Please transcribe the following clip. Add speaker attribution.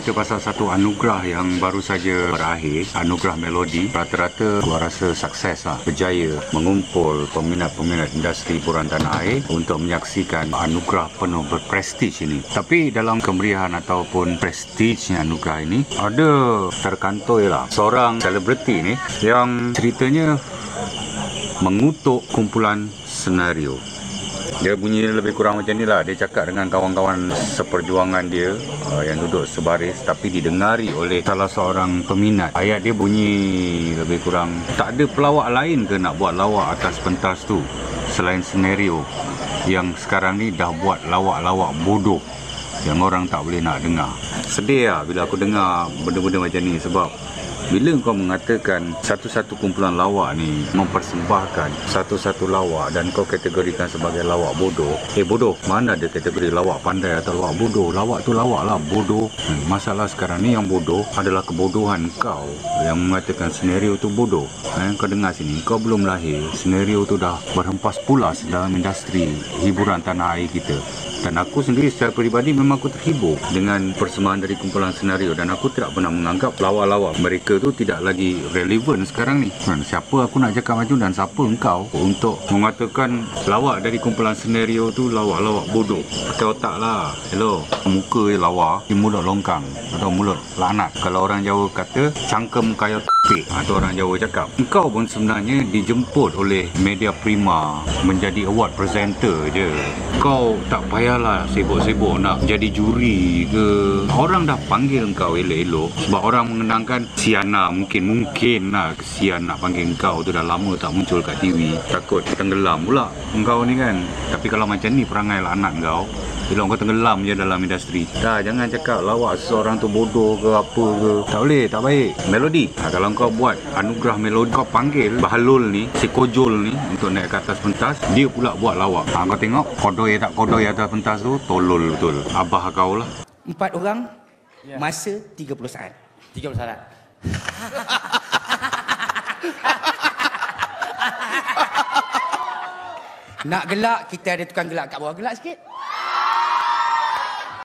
Speaker 1: cerita pasal satu anugerah yang baru saja berakhir, anugerah Melodi. Rata-rata gua rasa sukses lah, berjaya mengumpul peminat-peminat industri hiburan tanah air untuk menyaksikan anugerah penuh berprestij ini. Tapi dalam kemeriahan ataupun prestijnya anugerah ini, ada terkantoi lah seorang selebriti ni yang ceritanya mengutuk kumpulan senario. Dia bunyi lebih kurang macam ni lah. Dia cakap dengan kawan-kawan seperjuangan dia yang duduk sebaris, tapi didengari oleh salah seorang peminat. Ayat dia bunyi lebih kurang, tak ada pelawak lain ke nak buat lawak atas pentas tu selain senario yang sekarang ni dah buat lawak-lawak bodoh yang orang tak boleh nak dengar. Sedih lah bila aku dengar benda-benda macam ni, sebab bila kau mengatakan satu-satu kumpulan lawak ni mempersembahkan satu-satu lawak dan kau kategorikan sebagai lawak bodoh, bodoh, mana ada kategori lawak pandai atau lawak bodoh? Lawak tu lawak lah, bodoh. Masalah sekarang ni yang bodoh adalah kebodohan kau yang mengatakan senario tu bodoh. Kau dengar sini, kau belum lahir, senario tu dah berhempas pulas dalam industri hiburan tanah air kita. Dan aku sendiri secara peribadi memang aku terhibur dengan persembahan dari kumpulan senario, dan aku tidak pernah menganggap lawak-lawak mereka tu tidak lagi relevan sekarang ni. Siapa aku nak cakap macam, dan siapa engkau untuk mengatakan lawak dari kumpulan senario tu lawak-lawak bodoh? Pakai otak lah. Hello, muka je lawa, mulut longkang atau mulut laknat. Kalau orang Jawa kata cangkem kaya tepik, atau orang Jawa cakap. Engkau pun sebenarnya dijemput oleh media prima menjadi award presenter je. Kau tak payahlah sibuk-sibuk nak jadi juri ke. Orang dah panggil engkau elok-elok sebab orang mengenangkan Siana. Mungkin lah kesian nak panggil engkau tu, dah lama tak muncul kat TV, takut tenggelam pula engkau ni kan. Tapi kalau macam ni perangai laknat engkau, bila kau tenggelam je dalam industri. Dah, jangan cakap lawak seseorang tu bodoh ke apa ke. Tak boleh, tak baik. Melodi, kalau kau buat anugerah Melodi, kau panggil Bahalul ni, si Kojol ni untuk naik ke atas pentas, dia pula buat lawak. Kau tengok kodoi tak kodoi atas pentas tu, tolol betul. Abah kau lah.
Speaker 2: 4 orang, masa 30 saat.
Speaker 3: 30 saat.
Speaker 2: Nak gelak, kita ada tukang gelak kat bawah. Gelak sikit.